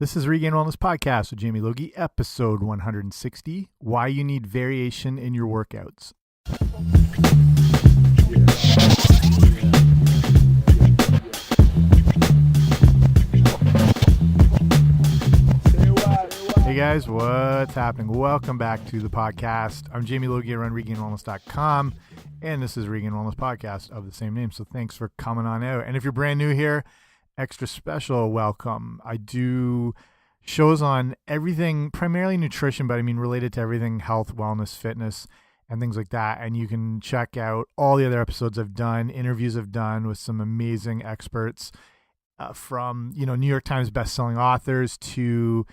This is Regained Wellness Podcast with Jamie Logie, episode 160, Why You Need Variation in Your Workouts. Hey guys, what's happening? Welcome back to the podcast. I'm Jamie Logie. I run regainedwellness.com, and this is Regained Wellness Podcast of the same name. So thanks for coming on out. And if you're brand new here, extra special welcome. I do shows on everything, primarily nutrition, but I mean related to everything health, wellness, fitness, and things like that. And you can check out all the other episodes I've done, interviews I've done with some amazing experts from, New York Times bestselling authors to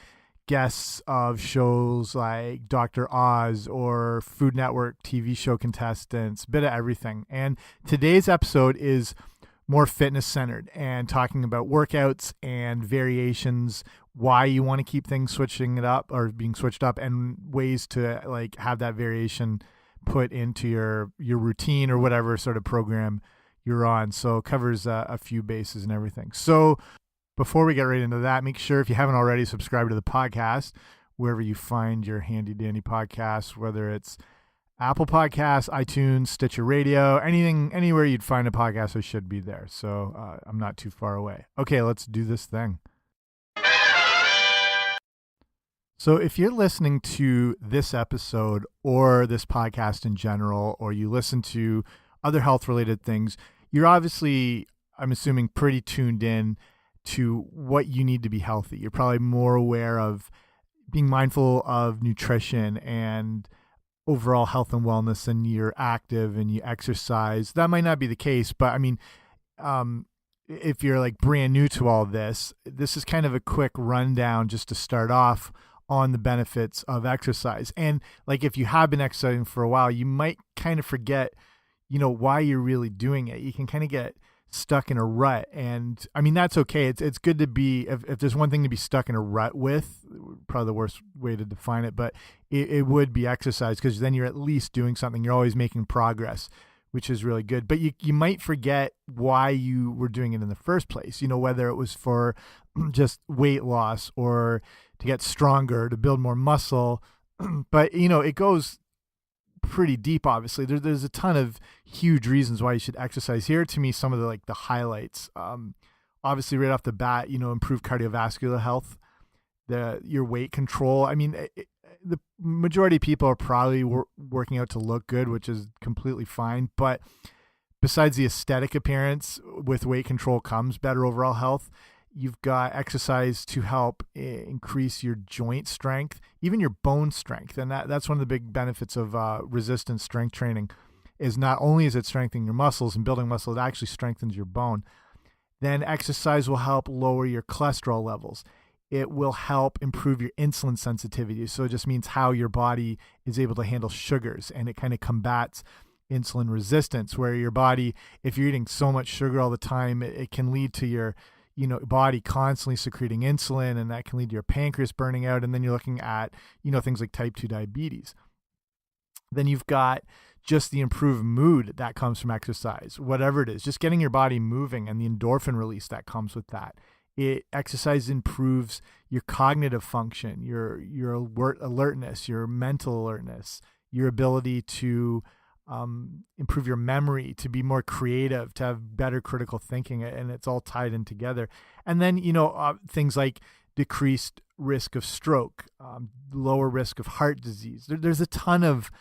guests of shows like Dr. Oz or Food Network TV show contestants, a bit of everything. And today's episode is more fitness centered and talking about workouts and variations, why you want to keep things switching it up or being switched up, and ways to like have that variation put into your routine or whatever sort of program you're on. So it covers a few bases and everything. So before we get right into that, make sure if you haven't already subscribed to the podcast, wherever you find your handy dandy podcasts, whether it's Apple Podcasts, iTunes, Stitcher Radio, anywhere you'd find a podcast, I should be there. So I'm not too far away. Okay, let's do this thing. So if you're listening to this episode or this podcast in general, or you listen to other health-related things, you're obviously, I'm assuming, pretty tuned in to what you need to be healthy. You're probably more aware of being mindful of nutrition and overall health and wellness, and you're active and you exercise. That might not be the case, but I mean, if you're like brand new to all this is kind of a quick rundown just to start off on the benefits of exercise. And like, if you have been exercising for a while, you might kind of forget, why you're really doing it. You can kind of get stuck in a rut, and I mean, that's okay. It's good to be, if there's one thing to be stuck in a rut with, probably the worst way to define it, but it would be exercise, because then you're at least doing something. You're always making progress, which is really good. But you might forget why you were doing it in the first place, whether it was for just weight loss or to get stronger, to build more muscle. But it goes pretty deep. Obviously there's a ton of huge reasons why you should exercise. Here to me some of the highlights, obviously right off the bat, improve cardiovascular health, your weight control. I mean, the majority of people are probably working out to look good, which is completely fine, but besides the aesthetic appearance, with weight control comes better overall health. You've got exercise to help increase your joint strength, even your bone strength. And that's one of the big benefits of resistance strength training, is not only is it strengthening your muscles and building muscle, it actually strengthens your bone. Then exercise will help lower your cholesterol levels. It will help improve your insulin sensitivity. So it just means how your body is able to handle sugars, and it kind of combats insulin resistance, where your body, if you're eating so much sugar all the time, it can lead to your body constantly secreting insulin, and that can lead to your pancreas burning out. And then you're looking at, things like type 2 diabetes. Then you've got just the improved mood that comes from exercise, whatever it is, just getting your body moving, and the endorphin release that comes with that. Exercise improves your cognitive function, your alertness, your mental alertness, your ability to improve your memory, to be more creative, to have better critical thinking, and it's all tied in together. And then, things like decreased risk of stroke, lower risk of heart disease. There's a ton of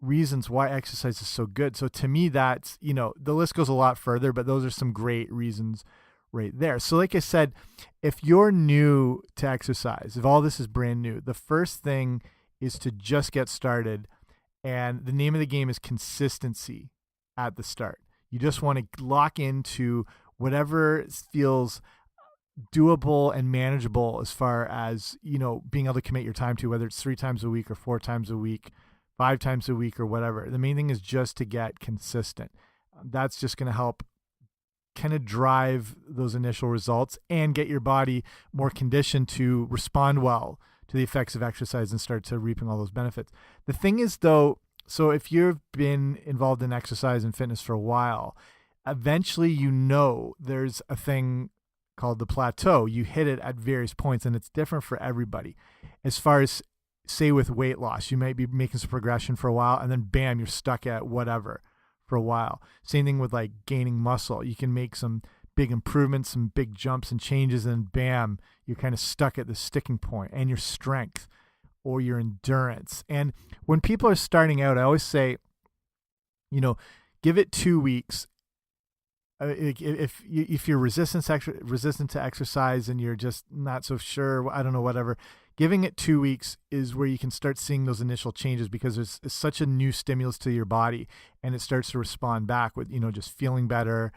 reasons why exercise is so good. So to me, that's, the list goes a lot further, but those are some great reasons right there. So like I said, if you're new to exercise, if all this is brand new, the first thing is to just get started. And the name of the game is consistency at the start. You just want to lock into whatever feels doable and manageable as far as, being able to commit your time to, whether it's 3 times a week or 4 times a week, 5 times a week or whatever. The main thing is just to get consistent. That's just going to help kind of drive those initial results and get your body more conditioned to respond well to the effects of exercise and start to reaping all those benefits. The thing is, though, so if you've been involved in exercise and fitness for a while, eventually there's a thing called the plateau. You hit it at various points, and it's different for everybody. As far as, say, with weight loss, you might be making some progression for a while, and then bam, you're stuck at whatever for a while. Same thing with like gaining muscle. You can make some big improvements, some big jumps and changes, and bam, you're kind of stuck at the sticking point. And your strength or your endurance. And when people are starting out, I always say, give it 2 weeks. If you're resistant to exercise and you're just not so sure, I don't know, whatever, giving it 2 weeks is where you can start seeing those initial changes, because it's such a new stimulus to your body, and it starts to respond back with, just feeling better,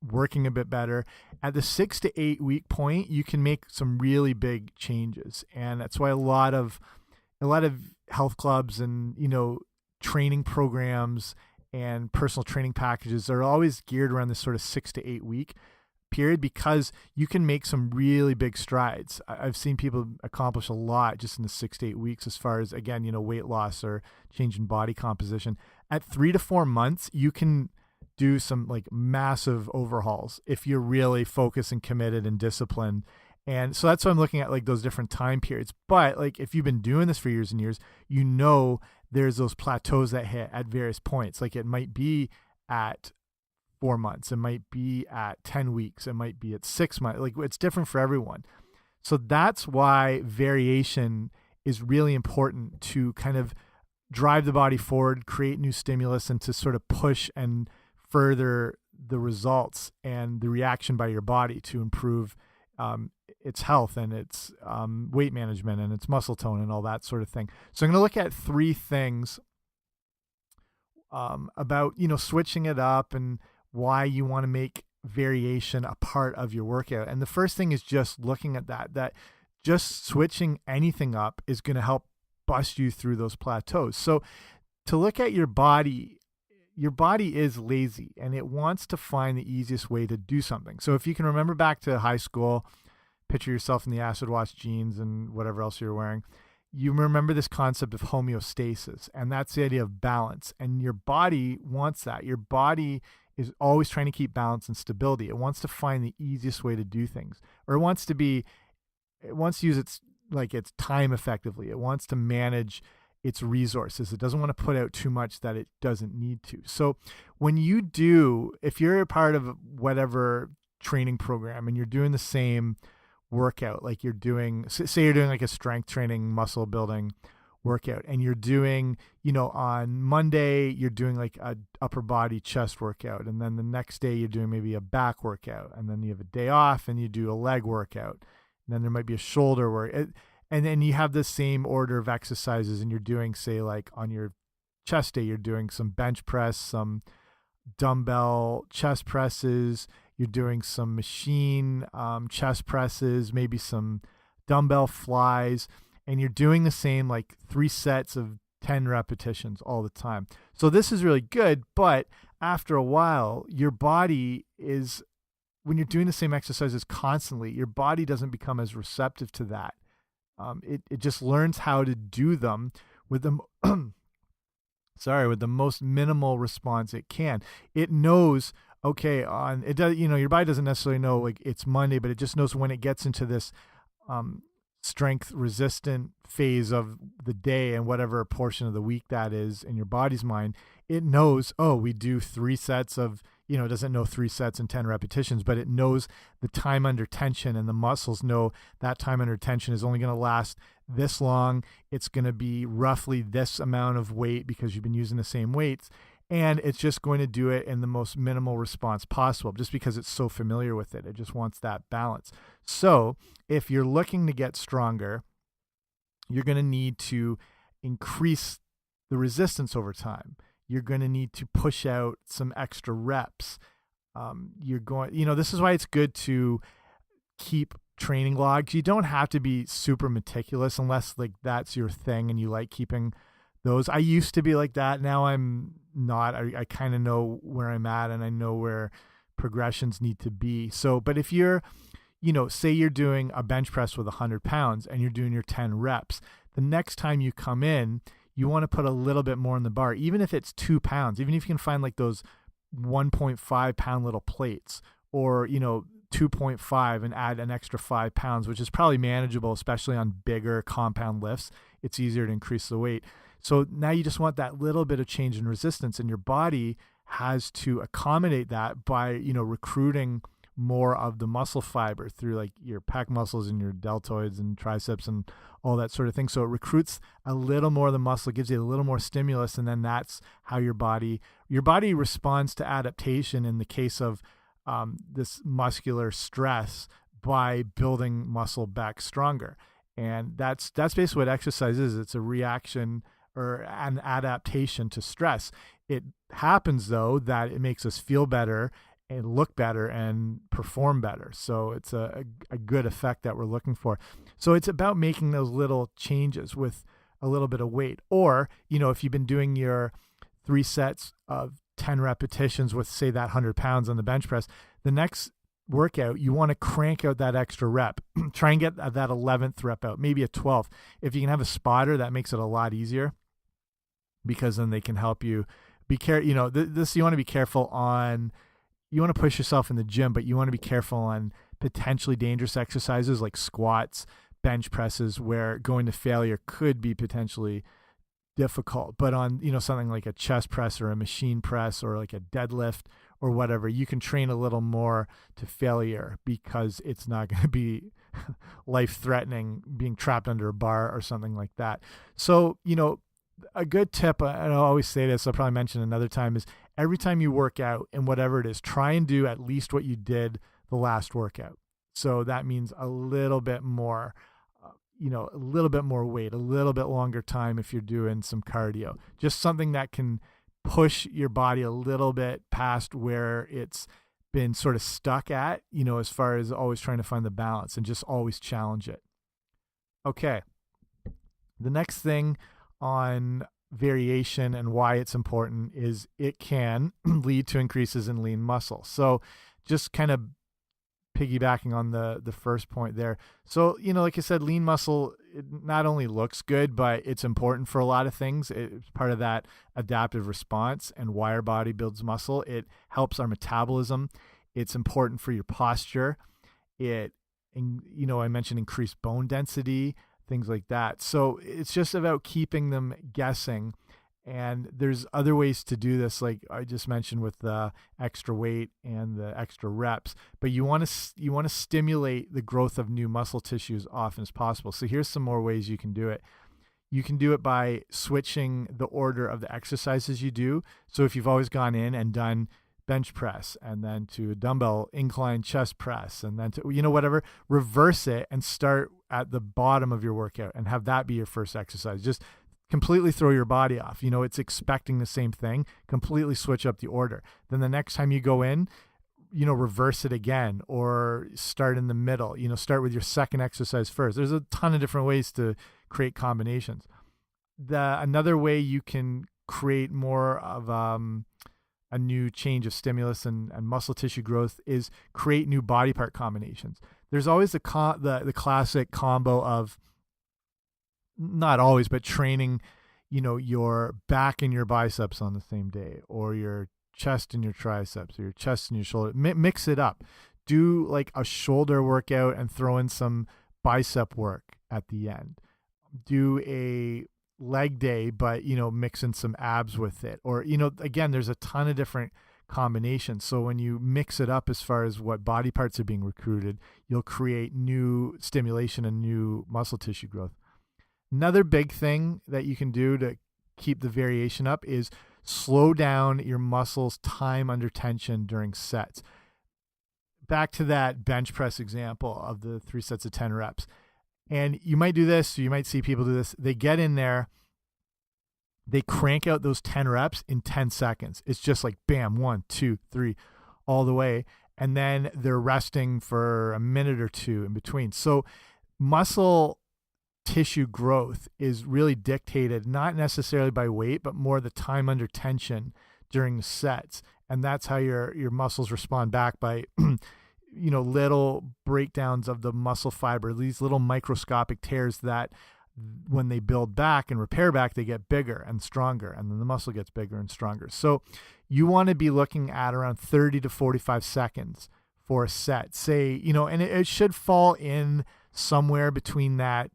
working a bit better. At the 6 to 8 week point, you can make some really big changes. And that's why a lot of health clubs and, training programs and personal training packages are always geared around this sort of 6 to 8 week period, because you can make some really big strides. I've seen people accomplish a lot just in the 6 to 8 weeks, as far as, again, weight loss or change in body composition. At 3 to 4 months, you can do some like massive overhauls if you're really focused and committed and disciplined. And so that's why I'm looking at like those different time periods. But like, if you've been doing this for years and years, there's those plateaus that hit at various points. Like, it might be at 4 months, it might be at 10 weeks, it might be at 6 months. Like, it's different for everyone. So that's why variation is really important, to kind of drive the body forward, create new stimulus, and to sort of push and further the results and the reaction by your body to improve its health and its weight management and its muscle tone and all that sort of thing. So I'm going to look at 3 things about, switching it up and why you want to make variation a part of your workout. And the first thing is just looking at that just switching anything up is going to help bust you through those plateaus. So to look at your body is lazy, and it wants to find the easiest way to do something. So if you can remember back to high school, picture yourself in the acid wash jeans and whatever else you're wearing, you remember this concept of homeostasis, and that's the idea of balance. And your body wants that. Your body is always trying to keep balance and stability. It wants to find the easiest way to do things, or it wants to use its time effectively. It wants to manage its resources. It doesn't want to put out too much that it doesn't need to. So if you're a part of whatever training program and you're doing the same workout, like you're doing, say you're doing like a strength training, muscle building workout, and you're doing, on Monday, you're doing like a upper body chest workout. And then the next day you're doing maybe a back workout. And then you have a day off and you do a leg workout. And then there might be a shoulder work. And then you have the same order of exercises, and you're doing, say, like on your chest day, you're doing some bench press, some dumbbell chest presses, you're doing some machine chest presses, maybe some dumbbell flies, and you're doing the same like 3 sets of 10 repetitions all the time. So this is really good, but after a while, your body is, when you're doing the same exercises constantly, your body doesn't become as receptive to that. It just learns how to do them with the with the most minimal response it can. It knows, okay, your body doesn't necessarily know like it's Monday, but it just knows when it gets into this strength resistant phase of the day and whatever portion of the week that is in your body's mind, it knows, we do 3 sets of, it doesn't know 3 sets and 10 repetitions, but it knows the time under tension, and the muscles know that time under tension is only going to last this long. It's going to be roughly this amount of weight because you've been using the same weights, and it's just going to do it in the most minimal response possible just because it's so familiar with it. It just wants that balance. So if you're looking to get stronger, you're going to need to increase the resistance over time. You're going to need to push out some extra reps. This is why it's good to keep training logs. You don't have to be super meticulous unless like that's your thing and you like keeping those. I used to be like that. Now I'm not. I kind of know where I'm at, and I know where progressions need to be. So, but if you're, say you're doing a bench press with 100 pounds and you're doing your 10 reps, the next time you come in, you want to put a little bit more in the bar, even if it's 2 pounds, even if you can find like those 1.5 pound little plates, or, 2.5 and add an extra 5 pounds, which is probably manageable, especially on bigger compound lifts. It's easier to increase the weight. So now you just want that little bit of change in resistance, and your body has to accommodate that by, recruiting more of the muscle fiber through like your pec muscles and your deltoids and triceps and all that sort of thing. So it recruits a little more of the muscle, gives you a little more stimulus, and then that's how your body responds to adaptation in the case of this muscular stress by building muscle back stronger. And that's basically what exercise is. It's a reaction or an adaptation to stress. It happens, though, that it makes us feel better and look better and perform better. So it's a good effect that we're looking for. So it's about making those little changes with a little bit of weight. Or, if you've been doing your 3 sets of 10 repetitions with, say, that 100 pounds on the bench press, the next workout, you want to crank out that extra rep. Try and get that 11th rep out, maybe a 12th. If you can have a spotter, that makes it a lot easier, because then they can help you be careful. You want to be careful on, you want to push yourself in the gym, but you want to be careful on potentially dangerous exercises like squats, bench presses, where going to failure could be potentially difficult. But on, something like a chest press or a machine press or like a deadlift or whatever, you can train a little more to failure, because it's not going to be life-threatening being trapped under a bar or something like that. So, a good tip, and I'll always say this, I'll probably mention another time, is every time you work out and whatever it is, try and do at least what you did the last workout. So that means a little bit more, a little bit more weight, a little bit longer time if you're doing some cardio. Just something that can push your body a little bit past where it's been sort of stuck at, as far as always trying to find the balance, and just always challenge it. Okay. The next thing on variation and why it's important is it can lead to increases in lean muscle. So just kind of piggybacking on the first point there. So, like I said, lean muscle, it not only looks good, but it's important for a lot of things. It's part of that adaptive response and why our body builds muscle. It helps our metabolism. It's important for your posture. I mentioned increased bone density, things like that. So it's just about keeping them guessing. And there's other ways to do this, like I just mentioned with the extra weight and the extra reps. But you want to stimulate the growth of new muscle tissue as often as possible. So here's some more ways you can do it. You can do it by switching the order of the exercises you do. So if you've always gone in and done bench press and then to a dumbbell incline chest press and then to whatever, reverse it and start at the bottom of your workout and have that be your first exercise. Just completely throw your body off. It's expecting the same thing. Completely switch up the order. Then the next time you go in, reverse it again, or start in the middle. Start with your second exercise first. There's a ton of different ways to create combinations. Another way you can create more of a new change of stimulus and muscle tissue growth is create new body part combinations. There's always the classic combo of, not always, but training, your back and your biceps on the same day, or your chest and your triceps, or your chest and your shoulder. Mix it up. Do like a shoulder workout and throw in some bicep work at the end. Do a leg day, but mix in some abs with it. Or again, there's a ton of different combinations. So when you mix it up as far as what body parts are being recruited, you'll create new stimulation and new muscle tissue growth. Another big thing that you can do to keep the variation up is slow down your muscles' time under tension during sets. Back to that bench press example of the 3 sets of 10 reps. And you might do this, you might see people do this. They get in there, they crank out those 10 reps in 10 seconds. It's just like bam, 1, 2, 3, all the way. And then they're resting for a minute or two in between. So muscle tissue growth is really dictated not necessarily by weight, but more the time under tension during the sets. And that's how your muscles respond back by little breakdowns of the muscle fiber, these little microscopic tears that when they build back and repair back, they get bigger and stronger, and then the muscle gets bigger and stronger. So you want to be looking at around 30 to 45 seconds for a set. Say, and it should fall in somewhere between that,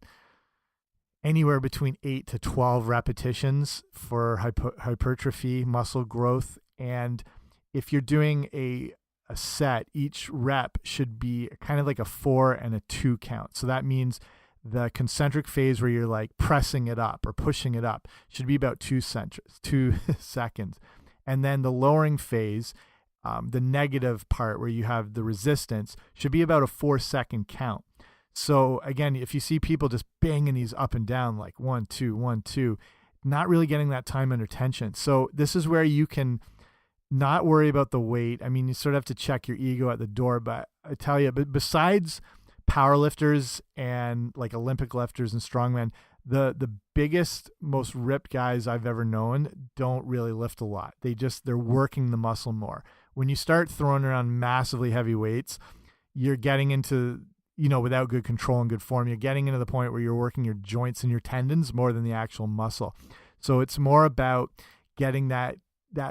anywhere between 8 to 12 repetitions for hypertrophy, muscle growth. And if you're doing a set, each rep should be kind of like a 4 and a 2 count. So that means the concentric phase where you're like pressing it up or pushing it up should be about 2 seconds. And then the lowering phase, the negative part where you have the resistance, should be about a 4-second count. So again, if you see people just banging these up and down like 1, 2, 1, 2, not really getting that time under tension. So this is where you can not worry about the weight. I mean, you sort of have to check your ego at the door, but I tell you, but besides powerlifters and like Olympic lifters and strongmen, the biggest, most ripped guys I've ever known don't really lift a lot. They're working the muscle more. When you start throwing around massively heavy weights, you're getting into, without good control and good form, you're getting into the point where you're working your joints and your tendons more than the actual muscle. So it's more about getting that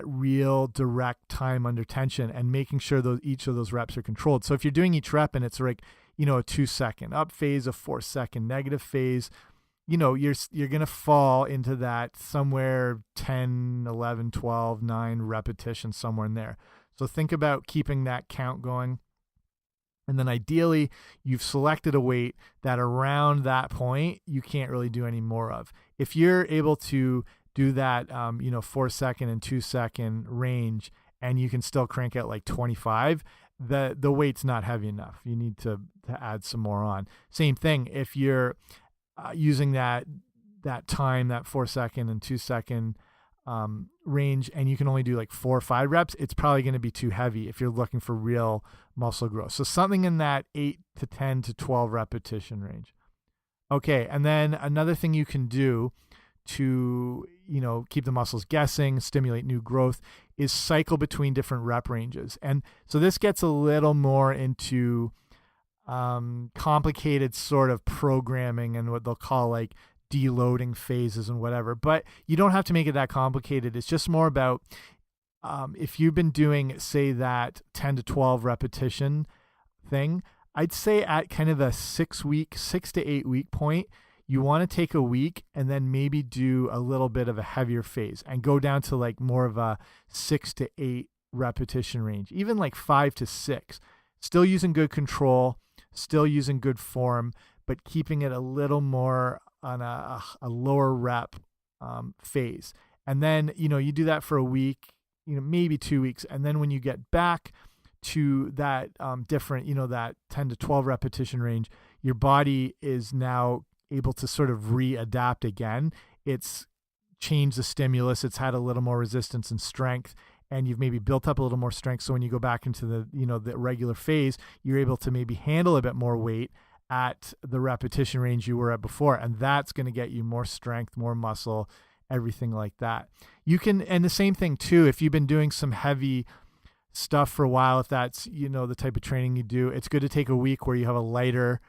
real direct time under tension and making sure each of those reps are controlled. So if you're doing each rep and it's like, a 2-second up phase, a 4-second negative phase, you're going to fall into that somewhere 10, 11, 12, 9 repetitions, somewhere in there. So think about keeping that count going. And then ideally, you've selected a weight that around that point, you can't really do any more of. If you're able to do that, 4-second and 2-second range, and you can still crank out like 25, the weight's not heavy enough. You need to add some more on. Same thing, if you're using that time, that 4-second and 2-second range, and you can only do like 4 or 5 reps, it's probably going to be too heavy if you're looking for real muscle growth. So something in that 8 to 10 to 12 repetition range. Okay, and then another thing you can do to keep the muscles guessing, stimulate new growth, is cycle between different rep ranges. And so this gets a little more into complicated sort of programming and what they'll call like deloading phases and whatever, but you don't have to make it that complicated. It's just more about if you've been doing, say, that 10 to 12 repetition thing, I'd say at kind of a 6 to 8 week point, you want to take a week and then maybe do a little bit of a heavier phase and go down to like more of a 6 to 8 repetition range, even like 5 to 6, still using good control, still using good form, but keeping it a little more on a lower rep phase. And then, you do that for a week, maybe 2 weeks. And then when you get back to that different, that 10 to 12 repetition range, your body is now able to sort of readapt again. It's changed the stimulus. It's had a little more resistance and strength, and you've maybe built up a little more strength. So when you go back into the regular phase, you're able to maybe handle a bit more weight at the repetition range you were at before. And that's going to get you more strength, more muscle, everything like that. You can, and the same thing too, if you've been doing some heavy stuff for a while, if that's, the type of training you do, it's good to take a week where you have a lighter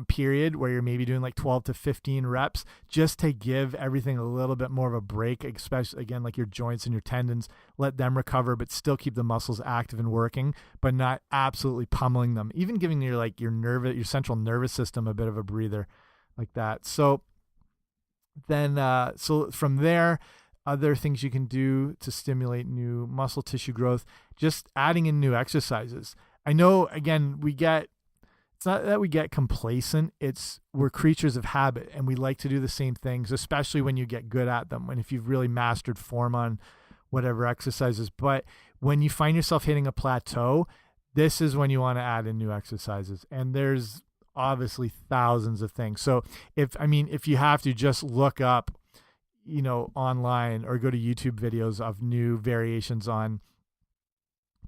period where you're maybe doing like 12 to 15 reps, just to give everything a little bit more of a break, especially again, like your joints and your tendons, let them recover, but still keep the muscles active and working, but not absolutely pummeling them, even giving your central nervous system a bit of a breather like that. So then, so from there, other things you can do to stimulate new muscle tissue growth, just adding in new exercises. I know, again, it's not that we get complacent, we're creatures of habit, and we like to do the same things, especially when you get good at them, and if you've really mastered form on whatever exercises. But when you find yourself hitting a plateau, this is when you want to add in new exercises. And there's obviously thousands of things. So if you have to, just look up, online or go to YouTube videos of new variations on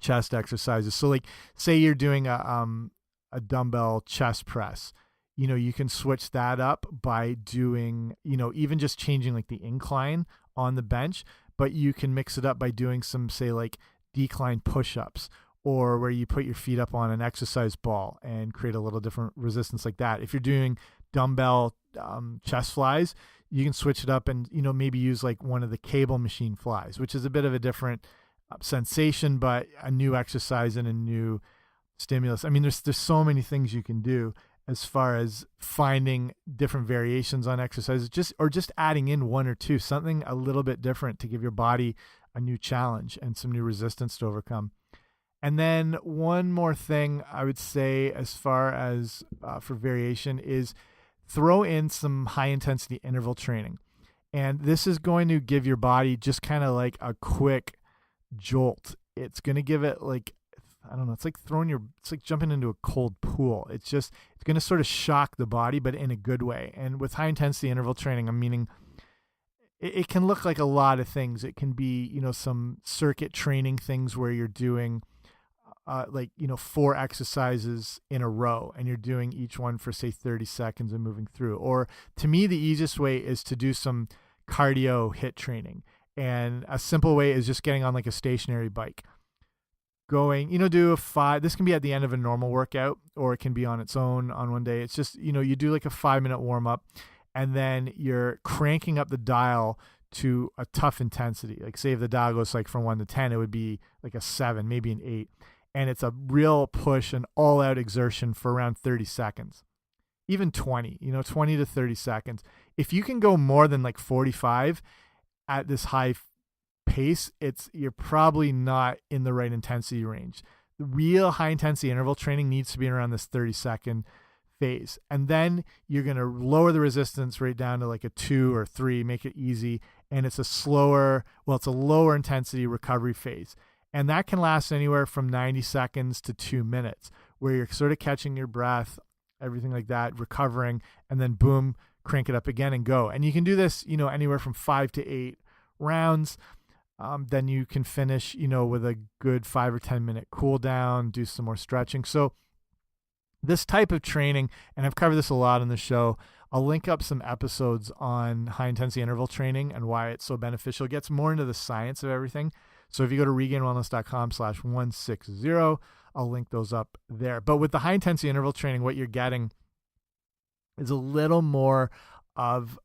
chest exercises. So like, say you're doing a dumbbell chest press, you can switch that up by doing, even just changing like the incline on the bench, but you can mix it up by doing some, say, like decline push-ups, or where you put your feet up on an exercise ball and create a little different resistance like that. If you're doing dumbbell chest flies, you can switch it up and, maybe use like one of the cable machine flies, which is a bit of a different sensation, but a new exercise and a new stimulus. I mean, there's so many things you can do as far as finding different variations on exercises, just adding in one or two, something a little bit different to give your body a new challenge and some new resistance to overcome. And then one more thing I would say as far as for variation is throw in some high intensity interval training. And this is going to give your body just kind of like a quick jolt. It's going to give it like, I don't know, it's like jumping into a cold pool. It's going to sort of shock the body, but in a good way. And with high intensity interval training, I'm meaning it can look like a lot of things. It can be, some circuit training things where you're doing 4 exercises in a row and you're doing each one for say 30 seconds and moving through. Or to me, the easiest way is to do some cardio HIIT training. And a simple way is just getting on like a stationary bike. Going, do a 5, this can be at the end of a normal workout or it can be on its own on one day. It's just, you do like a 5-minute warm up and then you're cranking up the dial to a tough intensity. Like say if the dial goes like from 1 to 10, it would be like a 7, maybe an 8. And it's a real push and all out exertion for around 30 seconds, even 20, 20 to 30 seconds. If you can go more than like 45 at this high pace, you're probably not in the right intensity range. The real high intensity interval training needs to be around this 30-second phase. And then you're going to lower the resistance rate down to like a 2 or 3, make it easy. And it's it's a lower intensity recovery phase. And that can last anywhere from 90 seconds to 2 minutes, where you're sort of catching your breath, everything like that, recovering, and then boom, crank it up again and go. And you can do this, anywhere from 5 to 8 rounds. Then you can finish, with a good 5 or 10 minute cool down, do some more stretching. So this type of training, and I've covered this a lot on the show, I'll link up some episodes on high intensity interval training and why it's so beneficial. It gets more into the science of everything. So if you go to regainedwellness.com/160, I'll link those up there. But with the high intensity interval training, what you're getting is a little more of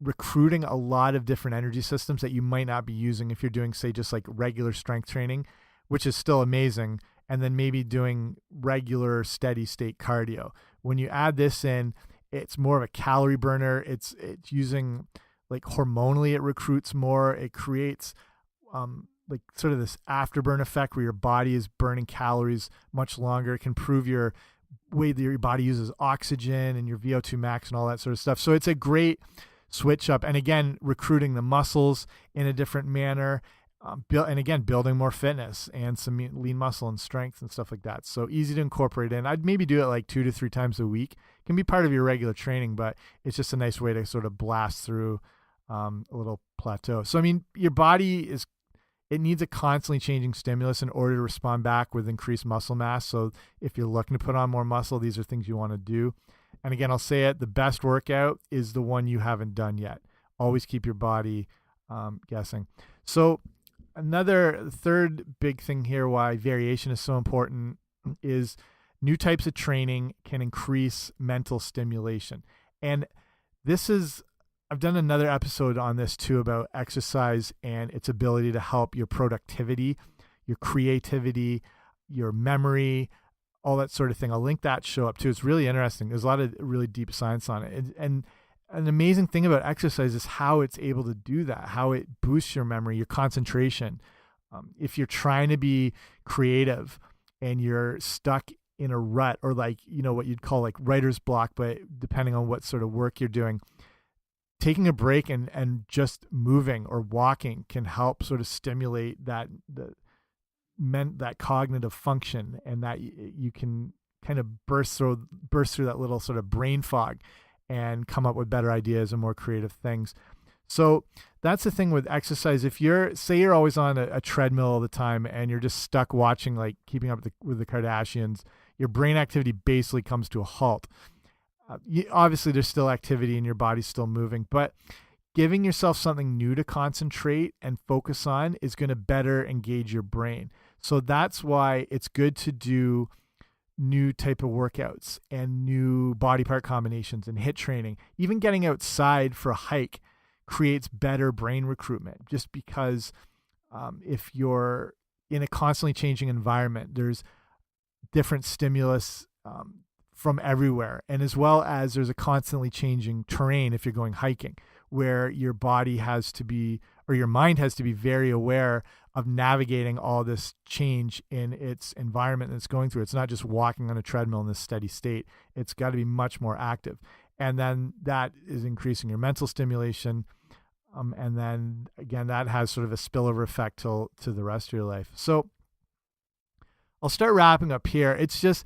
recruiting a lot of different energy systems that you might not be using if you're doing, say, just like regular strength training, which is still amazing, and then maybe doing regular steady state cardio. When you add this in, it's more of a calorie burner. It's using, like, hormonally it recruits more. It creates like sort of this afterburn effect where your body is burning calories much longer. It can improve your way that your body uses oxygen and your VO2 max and all that sort of stuff. So it's a great switch up. And again, recruiting the muscles in a different manner. Building more fitness and some lean muscle and strength and stuff like that. So easy to incorporate in. I'd maybe do it like 2 to 3 times a week. It can be part of your regular training, but it's just a nice way to sort of blast through a little plateau. So, I mean, your body it needs a constantly changing stimulus in order to respond back with increased muscle mass. So if you're looking to put on more muscle, these are things you want to do. And again, I'll say it, the best workout is the one you haven't done yet. Always keep your body guessing. So another third big thing here why variation is so important is new types of training can increase mental stimulation. And I've done another episode on this too about exercise and its ability to help your productivity, your creativity, your memory, all that sort of thing. I'll link that show up too. It's really interesting. There's a lot of really deep science on it. And an amazing thing about exercise is how it's able to do that, how it boosts your memory, your concentration. If you're trying to be creative and you're stuck in a rut or like, what you'd call like writer's block, but depending on what sort of work you're doing, taking a break and just moving or walking can help sort of stimulate that cognitive function, and that you can kind of burst through that little sort of brain fog and come up with better ideas and more creative things. So that's the thing with exercise. If you're always on a treadmill all the time and you're just stuck watching, like Keeping Up with the Kardashians, your brain activity basically comes to a halt. Obviously there's still activity and your body's still moving, but giving yourself something new to concentrate and focus on is going to better engage your brain. So that's why it's good to do new type of workouts and new body part combinations and HIIT training. Even getting outside for a hike creates better brain recruitment, just because if you're in a constantly changing environment, there's different stimulus from everywhere. And as well as there's a constantly changing terrain if you're going hiking, where your body has to be, or your mind has to be very aware of navigating all this change in its environment that's going through. It's not just walking on a treadmill in this steady state. It's got to be much more active. And then that is increasing your mental stimulation. And then again, that has sort of a spillover effect to the rest of your life. So I'll start wrapping up here. It's just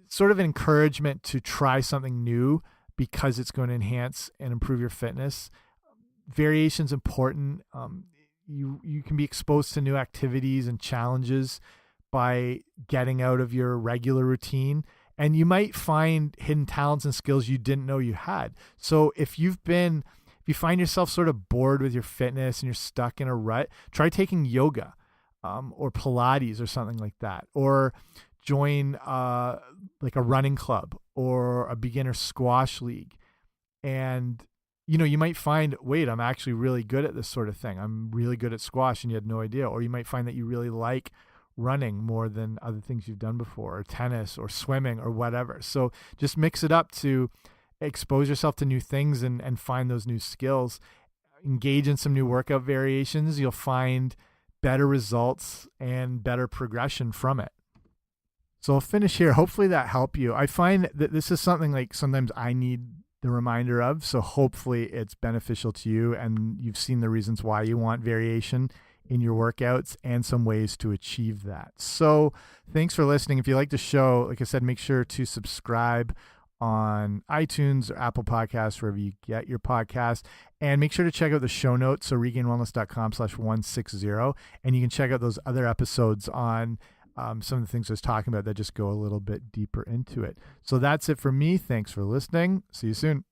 sort of an encouragement to try something new because it's going to enhance and improve your fitness. Variation's important. You can be exposed to new activities and challenges by getting out of your regular routine. And you might find hidden talents and skills you didn't know you had. So if you find yourself sort of bored with your fitness and you're stuck in a rut, try taking yoga or Pilates or something like that. Or join like a running club or a beginner squash league. And, you might find, wait, I'm actually really good at this sort of thing. I'm really good at squash and you had no idea. Or you might find that you really like running more than other things you've done before, or tennis or swimming or whatever. So just mix it up to expose yourself to new things and find those new skills. Engage in some new workout variations. You'll find better results and better progression from it. So I'll finish here. Hopefully that helped you. I find that this is something like sometimes I need the reminder of. So hopefully it's beneficial to you and you've seen the reasons why you want variation in your workouts and some ways to achieve that. So thanks for listening. If you like the show, like I said, make sure to subscribe on iTunes or Apple Podcasts, wherever you get your podcast. And make sure to check out the show notes. So regainedwellness.com/160. And you can check out those other episodes on some of the things I was talking about that just go a little bit deeper into it. So that's it for me. Thanks for listening. See you soon.